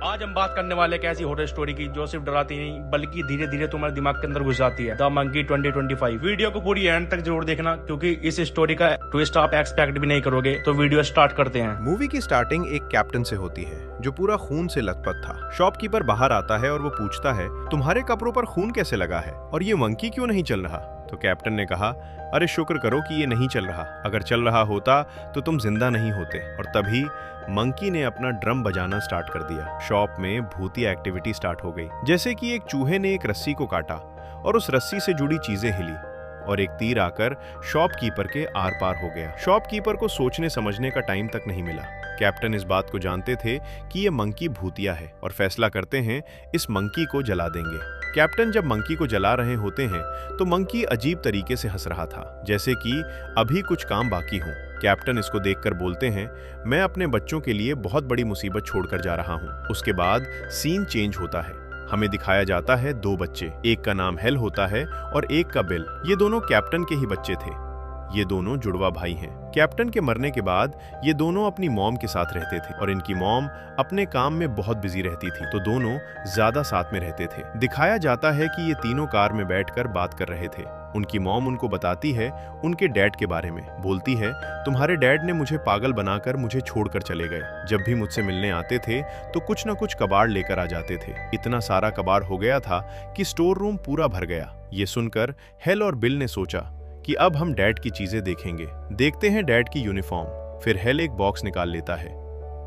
आज हम बात करने वाले एक ऐसी हॉरर स्टोरी की जो सिर्फ डराती नहीं बल्कि धीरे धीरे तुम्हारे दिमाग के अंदर घुस जाती है। The monkey 2025। वीडियो को पूरी एंड तक जरूर देखना क्योंकि इस स्टोरी का ट्विस्ट आप एक्सपेक्ट भी नहीं करोगे। तो वीडियो स्टार्ट करते हैं। मूवी की स्टार्टिंग एक कैप्टन से होती है जो पूरा खून से लथपथ था। शॉपकीपर बाहर आता है और वो पूछता है, तुम्हारे कपड़ों पर खून कैसे लगा है और ये मंकी क्यों नहीं चल रहा? तो कैप्टन ने कहा, अरे शुक्र करो कि ये नहीं चल रहा, अगर चल रहा होता तो तुम जिंदा नहीं होते। और तभी मंकी ने अपना ड्रम बजाना स्टार्ट कर दिया। शॉप में भूतिया एक्टिविटी स्टार्ट हो गई, जैसे कि एक चूहे ने एक रस्सी को काटा और उस रस्सी से जुड़ी चीजें हिली और एक तीर आकर शॉपकीपर के आर पार हो गया। शॉपकीपर को सोचने समझने का टाइम तक नहीं मिला। कैप्टन इस बात को जानते थे कि ये मंकी भूतिया है और फैसला करते हैं इस मंकी को जला देंगे। कैप्टन जब मंकी को जला रहे होते हैं तो मंकी अजीब तरीके से हंस रहा था, जैसे कि अभी कुछ काम बाकी हो। कैप्टन इसको देखकर बोलते हैं, मैं अपने बच्चों के लिए बहुत बड़ी मुसीबत छोड़कर जा रहा हूँ। उसके बाद सीन चेंज होता है। हमें दिखाया जाता है दो बच्चे, एक का नाम हेल होता है और एक का बिल। ये दोनों कैप्टन के ही बच्चे थे। ये दोनों जुड़वा भाई हैं। कैप्टन के मरने के बाद ये दोनों अपनी मॉम के साथ रहते थे और इनकी मॉम अपने काम में बहुत बिजी रहती थी, तो दोनों ज्यादा साथ में रहते थे। दिखाया जाता है कि ये तीनों कार में बैठकर बात कर रहे थे। उनकी मॉम उनको बताती है उनके डैड के बारे में। बोलती है, तुम्हारे डैड ने मुझे पागल बनाकर मुझे छोड़कर चले गए। जब भी मुझसे मिलने आते थे तो कुछ न कुछ कबाड़ लेकर आ जाते थे। इतना सारा कबाड़ हो गया था कि स्टोर रूम पूरा भर गया। ये सुनकर हेल और बिल ने सोचा कि अब हम डैड की चीजें देखेंगे। देखते हैं डैड की यूनिफॉर्म। फिर हेल एक बॉक्स निकाल लेता है,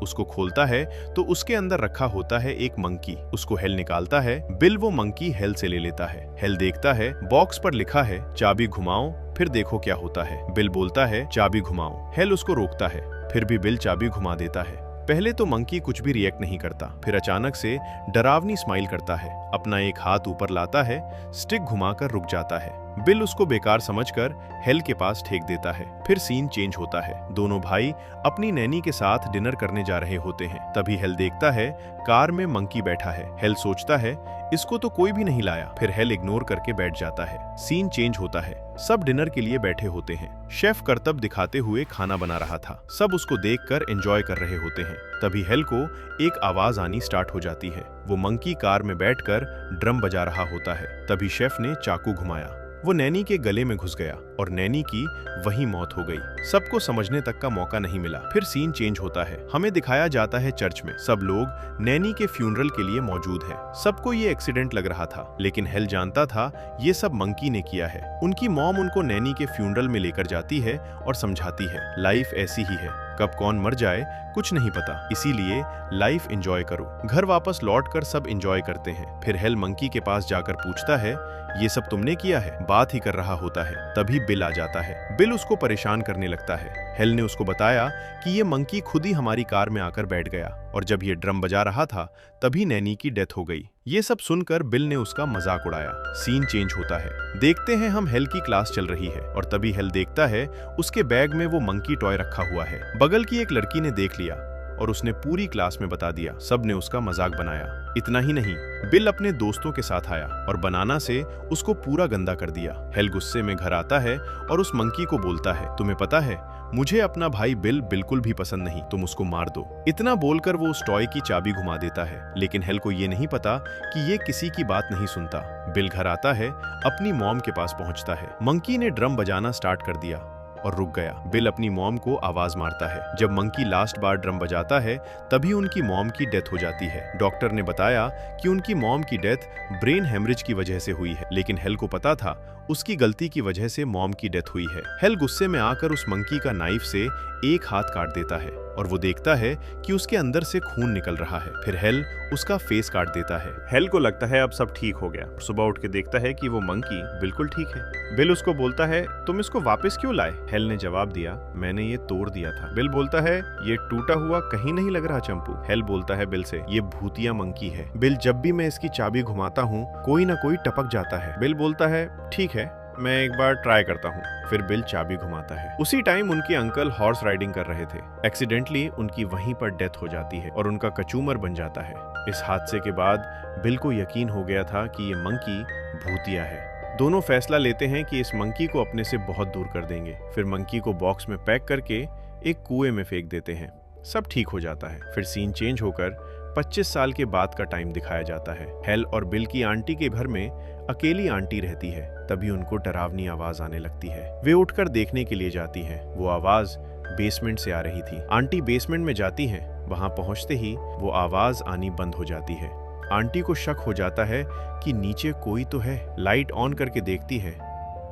उसको खोलता है तो उसके अंदर रखा होता है एक मंकी। उसको हेल निकालता है। बिल वो मंकी हेल से ले लेता है। हेल देखता है बॉक्स पर लिखा है चाबी घुमाओ फिर देखो क्या होता है। बिल बोलता है चाबी घुमाओ। हेल उसको रोकता है, फिर भी बिल चाबी घुमा देता है। पहले तो मंकी कुछ भी रिएक्ट नहीं करता, फिर अचानक से डरावनी स्माइल करता है, अपना एक हाथ ऊपर लाता है, स्टिक घुमाकर रुक जाता है। बिल उसको बेकार समझकर हेल के पास फेंक देता है। फिर सीन चेंज होता है। दोनों भाई अपनी नैनी के साथ डिनर करने जा रहे होते हैं। तभी हेल देखता है कार में मंकी बैठा है। हेल सोचता है इसको तो कोई भी नहीं लाया। फिर हेल इग्नोर करके बैठ जाता है। सीन चेंज होता है। सब डिनर के लिए बैठे होते हैं। शेफ करतब दिखाते हुए खाना बना रहा था। सब उसको देखकर एंजॉय कर रहे होते हैं। तभी हेल को एक आवाज आनी स्टार्ट हो जाती है। वो मंकी कार में बैठकर ड्रम बजा रहा होता है। तभी शेफ ने चाकू घुमाया, वो नैनी के गले में घुस गया और नैनी की वहीं मौत हो गई। सबको समझने तक का मौका नहीं मिला। फिर सीन चेंज होता है। हमें दिखाया जाता है चर्च में। सब लोग नैनी के फ्यूनरल के लिए मौजूद हैं। सबको ये एक्सीडेंट लग रहा था, लेकिन हेल जानता था ये सब मंकी ने किया है। उनकी मॉम उनको नैनी के फ्यूनरल में लेकर जाती है और समझाती है लाइफ ऐसी ही है, कब कौन मर जाए कुछ नहीं पता, इसीलिए लाइफ एंजॉय करो। घर वापस लौटकर सब एंजॉय करते हैं। फिर हेल मंकी के पास जाकर पूछता है, ये सब तुमने किया है? बात ही कर रहा होता है। तभी बिल आ जाता है। बिल उसको परेशान करने लगता है। हेल ने उसको बताया कि ये मंकी खुद ही हमारी कार में आकर बैठ गया और जब ये ड्रम बजा रहा था तभी नैनी की डेथ हो गई। ये सब सुनकर बिल ने उसका मजाक उड़ाया। सीन चेंज होता है। देखते हैं हम हेल की क्लास चल रही है और तभी हेल देखता है उसके बैग में वो मंकी टॉय रखा हुआ है। बगल की एक लड़की ने देख लिया और उसने पूरी क्लास में बता दिया। सब ने उसका मजाक बनाया। इतना ही नहीं, बिल अपने दोस्तों के साथ आया और बनाना से उसको पूरा गंदा कर दिया। हेल गुस्से में घर आता है और उस मंकी को बोलता है, तुम्हें पता है मुझे अपना भाई बिल बिल्कुल भी पसंद नहीं, तुम उसको मार दो। इतना बोलकर वो उस टॉय की चाबी घुमा देता है, लेकिन हेल को ये नहीं पता कि ये किसी की बात नहीं सुनता। बिल घर आता है, अपनी मॉम के पास पहुंचता है। मंकी ने ड्रम बजाना स्टार्ट कर दिया और रुक गया। बिल अपनी मॉम को आवाज मारता है। जब मंकी लास्ट बार ड्रम बजाता है तभी उनकी मॉम की डेथ हो जाती है। डॉक्टर ने बताया कि उनकी मॉम की डेथ ब्रेन हेमरेज की वजह से हुई है, लेकिन हेल को पता था उसकी गलती की वजह से मॉम की डेथ हुई है। हेल गुस्से में आकर उस मंकी का नाइफ से एक हाथ काट देता है और वो देखता है कि उसके अंदर से खून निकल रहा है। फिर हेल उसका फेस काट देता है। हेल को लगता है अब सब ठीक हो गया। सुबह उठ के देखता है कि वो मंकी बिल्कुल ठीक है। बिल उसको बोलता है, तुम इसको वापस क्यों लाए? हेल ने जवाब दिया, मैंने ये तोड़ दिया था। बिल बोलता है, ये टूटा हुआ कहीं नहीं लग रहा चंपू। हेल बोलता है बिल से, ये भूतिया मंकी है बिल, जब भी मैं इसकी चाबी घुमाता हूँ कोई ना कोई टपक जाता है। बिल बोलता है, ठीक है मैं एक बार ट्राई करता हूँ। फिर बिल चाबी घुमाता है। उसी टाइम उनके अंकल हॉर्स राइडिंग कर रहे थे। एक्सीडेंटली उनकी वहीं पर डेथ हो जाती है और उनका कचूमर बन जाता है। इस हादसे के बाद बिल को यकीन हो गया था कि ये मंकी भूतिया है। दोनों फैसला लेते हैं कि इस मंकी को अपने से बहुत दूर कर देंगे। फिर मंकी को बॉक्स में पैक करके एक कुएं में फेंक देते हैं। सब ठीक हो जाता है। फिर सीन चेंज होकर 25 साल के बाद का टाइम दिखाया जाता है। हेल और बिल की आंटी के घर में अकेली आंटी रहती है। तभी उनको डरावनी आवाज आने लगती है। वे उठकर देखने के लिए जाती हैं। वो आवाज बेसमेंट से आ रही थी। आंटी बेसमेंट में जाती हैं। वहां पहुंचते ही वो आवाज आनी बंद हो जाती है। आंटी को शक हो जाता है कि नीचे कोई तो है। लाइट ऑन करके देखती है,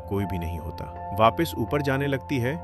कोई भी नहीं होता। वापस ऊपर जाने लगती है,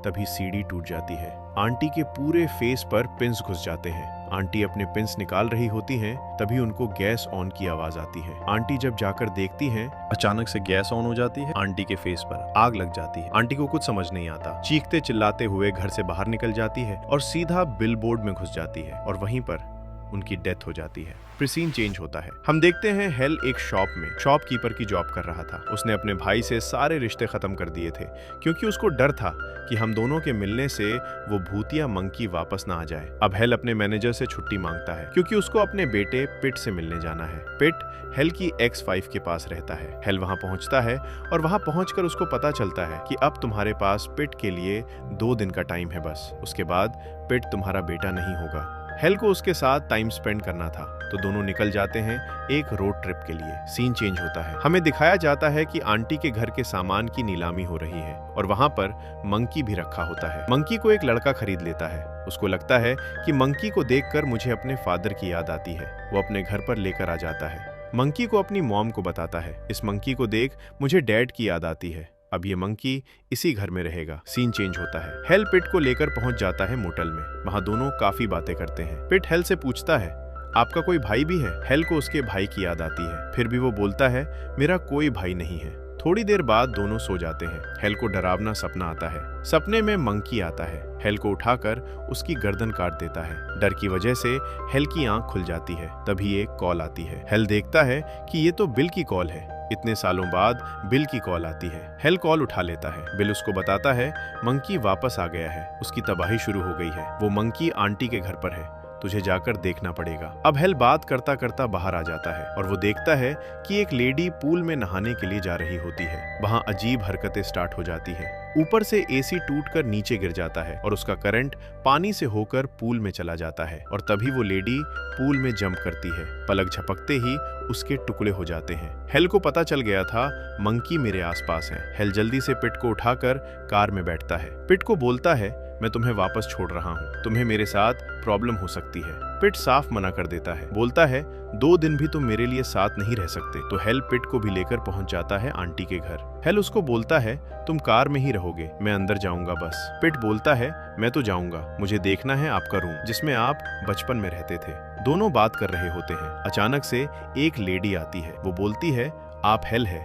तभी सीढ़ी टूट जाती है। आंटी के पूरे फेस पर पिंस घुस जाते हैं। आंटी अपने पिंस निकाल रही होती हैं, तभी उनको गैस ऑन की आवाज आती है। आंटी जब जाकर देखती हैं, अचानक से गैस ऑन हो जाती है। आंटी के फेस पर आग लग जाती है। आंटी को कुछ समझ नहीं आता। चीखते चिल्लाते हुए घर से बाहर निकल जाती है और सीधा बिलबोर्ड में घुस जाती है और वहीं पर उनकी डेथ हो जाती है। फिर सीन चेंज होता है। हम देखते हैं हेल एक शॉप में शॉपकीपर की जॉब कर रहा था। उसने अपने भाई से सारे रिश्ते खत्म कर दिए थे क्योंकि उसको डर था कि हम दोनों के मिलने से वो भूतिया मंकी वापस ना आ जाए। अब हेल अपने मैनेजर से छुट्टी मांगता है क्योंकि उसको अपने बेटे पिट से मिलने जाना है। पिट हेल की X5 के पास रहता है। हेल वहां पहुंचता है और वहां पहुंचकर उसको पता चलता है कि अब तुम्हारे पास पिट के लिए 2 दिन का टाइम है बस। उसके बाद पिट तुम्हारा बेटा नहीं होगा। हेल को उसके साथ टाइम स्पेंड करना था, तो दोनों निकल जाते हैं एक रोड ट्रिप के लिए। सीन चेंज होता है। हमें दिखाया जाता है कि आंटी के घर के सामान की नीलामी हो रही है और वहां पर मंकी भी रखा होता है। मंकी को एक लड़का खरीद लेता है। उसको लगता है कि मंकी को देखकर मुझे अपने फादर की याद आती है। वो अपने घर पर लेकर आ जाता है। मंकी को अपनी मॉम को बताता है, इस मंकी को देख मुझे डैड की याद आती है। अब ये मंकी इसी घर में रहेगा। सीन चेंज होता है। हेल पिट को लेकर पहुंच जाता है मोटल में। वहां दोनों काफी बातें करते हैं। पिट हेल से पूछता है, आपका कोई भाई भी है? हेल को उसके भाई की याद आती है। फिर भी वो बोलता है, मेरा कोई भाई नहीं है। थोड़ी देर बाद दोनों सो जाते हैं। हेल को डरावना सपना आता है। सपने में मंकी आता है। हेल को उठाकर उसकी गर्दन काट देता है। डर की वजह से हेल की आंख खुल जाती है। तभी एक कॉल आती है। हेल देखता है कि ये तो बिल की कॉल है। इतने सालों बाद बिल की कॉल आती है। हेल कॉल उठा लेता है। बिल उसको बताता है मंकी वापस आ गया है, उसकी तबाही शुरू हो गई है। वो मंकी आंटी के घर पर है, तुझे जाकर देखना पड़ेगा। अब हेल बात करता करता बाहर आ जाता है और वो देखता है कि एक लेडी पूल में नहाने के लिए जा रही होती है। वहां अजीब हरकतें स्टार्ट हो जाती है। ऊपर से एसी टूटकर नीचे गिर जाता है और उसका करंट पानी से होकर पूल में चला जाता है और तभी वो लेडी पूल में जंप करती है। पलक झपकते ही उसके टुकड़े हो जाते हैं। हेल को पता चल गया था मंकी मेरे आसपास है। हेल जल्दी से पिट को उठाकर कार में बैठता है। पिट को बोलता है, मैं तुम्हें वापस छोड़ रहा हूँ, तुम्हें मेरे साथ प्रॉब्लम हो सकती है। पिट साफ मना कर देता है। बोलता है, 2 दिन भी तुम मेरे लिए साथ नहीं रह सकते। तो हेल पिट को भी लेकर पहुंच जाता है आंटी के घर। हेल उसको बोलता है, तुम कार में ही रहोगे, मैं अंदर जाऊंगा बस। पिट बोलता है, मैं तो जाऊंगा, मुझे देखना है आपका रूम जिसमें आप बचपन में रहते थे। दोनों बात कर रहे होते हैं। अचानक से एक लेडी आती है। वो बोलती है, आप हेल है,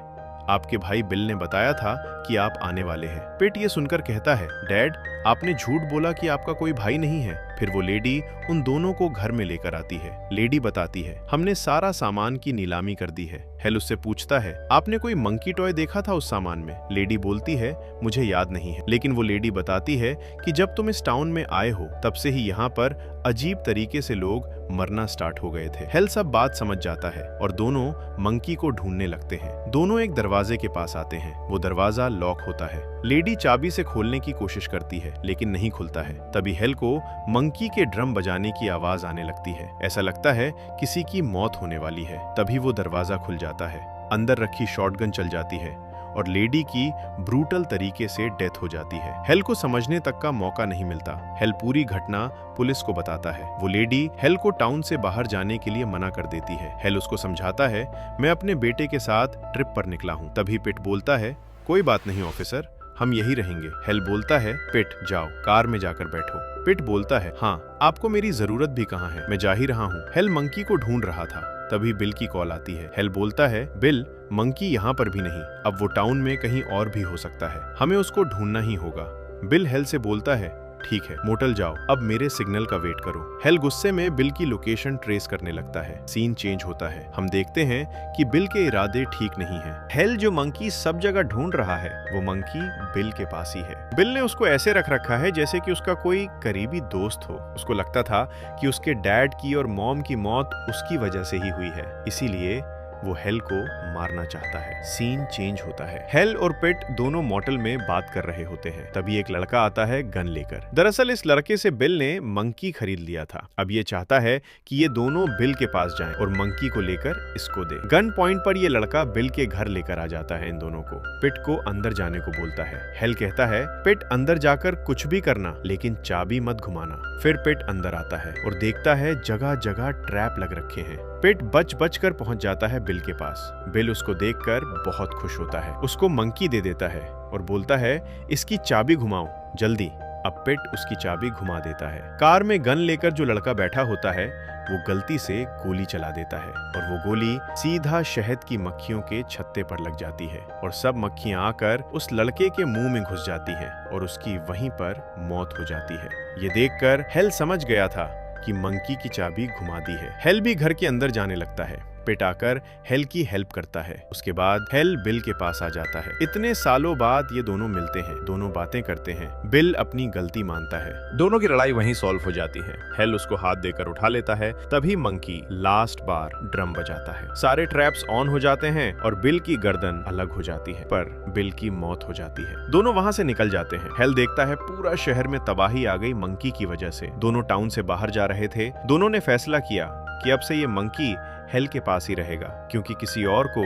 आपके भाई बिल ने बताया था कि आप आने वाले हैं। पिट ये सुनकर कहता है, डैड आपने झूठ बोला कि आपका कोई भाई नहीं है। फिर वो लेडी उन दोनों को घर में लेकर आती है। लेडी बताती है, हमने सारा सामान की नीलामी कर दी है। हेल उससे पूछता है, आपने कोई मंकी टॉय देखा था उस सामान में? लेडी बोलती है, मुझे याद नहीं है। लेकिन वो लेडी बताती है कि जब तुम इस टाउन में आए हो तब से ही यहाँ पर अजीब तरीके से लोग मरना स्टार्ट हो गए थे। हेल सब बात समझ जाता है और दोनों मंकी को ढूंढने लगते हैं। दोनों एक दरवाजे के पास आते हैं। वो दरवाजा लॉक होता है। लेडी चाबी से खोलने की कोशिश करती है लेकिन नहीं खुलता है। तभी हेल को मंकी के ड्रम बजाने की आवाज आने लगती है। ऐसा लगता है किसी की मौत होने वाली है। तभी वो दरवाजा खुल जाता है। अंदर रखी शॉटगन चल जाती है और लेडी की ब्रूटल तरीके से डेथ हो जाती है। हेल को समझने तक का मौका नहीं मिलता। हेल पूरी घटना पुलिस को बताता है। वो लेडी हेल को टाउन से बाहर जाने के लिए मना कर देती है। हेल उसको समझाता है, मैं अपने बेटे के साथ ट्रिप पर निकला हूँ। तभी पिट बोलता है, कोई बात नहीं ऑफिसर, हम यही रहेंगे। हेल बोलता है, पिट जाओ, कार में जाकर बैठो। पिट बोलता है, हाँ, आपको मेरी जरूरत भी कहाँ है, मैं जा ही रहा हूँ। हेल मंकी को ढूंढ रहा था। तभी बिल की कॉल आती है। हेल बोलता है, बिल मंकी यहाँ पर भी नहीं, अब वो टाउन में कहीं और भी हो सकता है, हमें उसको ढूंढना ही होगा। बिल हेल से बोलता है, ठीक है, मोटल जाओ, अब मेरे सिग्नल का वेट करो। हेल गुस्से में बिल की लोकेशन ट्रेस करने लगता है। सीन चेंज होता है। हम देखते हैं कि बिल के इरादे ठीक नहीं हैं। हेल जो मंकी सब जगह ढूंढ रहा है वो मंकी बिल के पास ही है। बिल ने उसको ऐसे रख रखा है जैसे कि उसका कोई करीबी दोस्त हो। उसको लगता था कि उसके डैड की और मॉम की मौत उसकी वजह से ही हुई है, इसीलिए वो हेल को मारना चाहता है। सीन चेंज होता है। हेल और पिट दोनों मोटेल में बात कर रहे होते हैं। तभी एक लड़का आता है गन लेकर। दरअसल इस लड़के से बिल ने मंकी खरीद लिया था। अब ये चाहता है कि ये दोनों बिल के पास जाएं और मंकी को लेकर इसको दे। गन पॉइंट पर ये लड़का बिल के घर लेकर आ जाता है इन दोनों को। पिट को अंदर जाने को बोलता है। हेल कहता है पिट अंदर जाकर कुछ भी करना, लेकिन चाबी मत घुमाना। फिर पिट अंदर आता है और देखता है जगह जगह ट्रैप लग रखे हैं। पिट बच कर पहुंच जाता है बिल के पास। बिल उसको देखकर बहुत खुश होता है, उसको मंकी दे देता है और बोलता है इसकी चाबी घुमाओ जल्दी। अब पिट उसकी चाबी घुमा देता है। कार में गन लेकर जो लड़का बैठा होता है वो गलती से गोली चला देता है और वो गोली सीधा शहद की मक्खियों के छत्ते पर लग जाती है और सब मक्खियां आकर उस लड़के के मुंह में घुस जाती हैं और उसकी वहीं पर मौत हो जाती है। ये देखकर हेल समझ गया था कि मंकी की चाबी घुमा दी है। हेल भी घर के अंदर जाने लगता है। पिट आकर हेल की हेल्प करता है। उसके बाद हेल बिल के पास आ जाता है। इतने सालों बाद ये दोनों मिलते हैं, दोनों बातें करते हैं। बिल अपनी गलती मानता है। दोनों की लड़ाई वहीं सॉल्व हो जाती है। हेल उसको हाथ देकर उठा लेता है। तभी मंकी लास्ट बार ड्रम बजाता है। सारे ट्रैप्स ऑन हो जाते हैं और बिल की गर्दन अलग हो जाती है, पर बिल की मौत हो जाती है। दोनों वहां से निकल जाते हैं। हेल देखता है पूरा शहर में तबाही आ गई मंकी की वजह से। दोनों टाउन से बाहर जा रहे थे। दोनों ने फैसला किया कि अब से ये मंकी हेल के पास ही रहेगा, क्योंकि किसी और को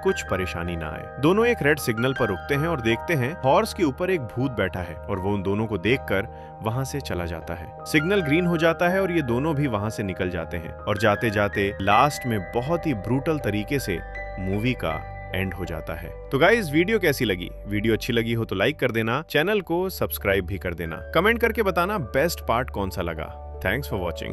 कुछ परेशानी ना आए। दोनों एक रेड सिग्नल पर रुकते हैं और देखते हैं हॉर्स के ऊपर एक भूत बैठा है और वो उन दोनों को देखकर वहां से चला जाता है। सिग्नल ग्रीन हो जाता है और ये दोनों भी वहां से निकल जाते हैं और जाते जाते लास्ट में बहुत ही ब्रूटल तरीके से मूवी का एंड हो जाता है। तो गाइस, वीडियो कैसी लगी? वीडियो अच्छी लगी हो तो लाइक कर देना, चैनल को सब्सक्राइब भी कर देना, कमेंट करके बताना बेस्ट पार्ट कौन सा लगा। Thanks for watching.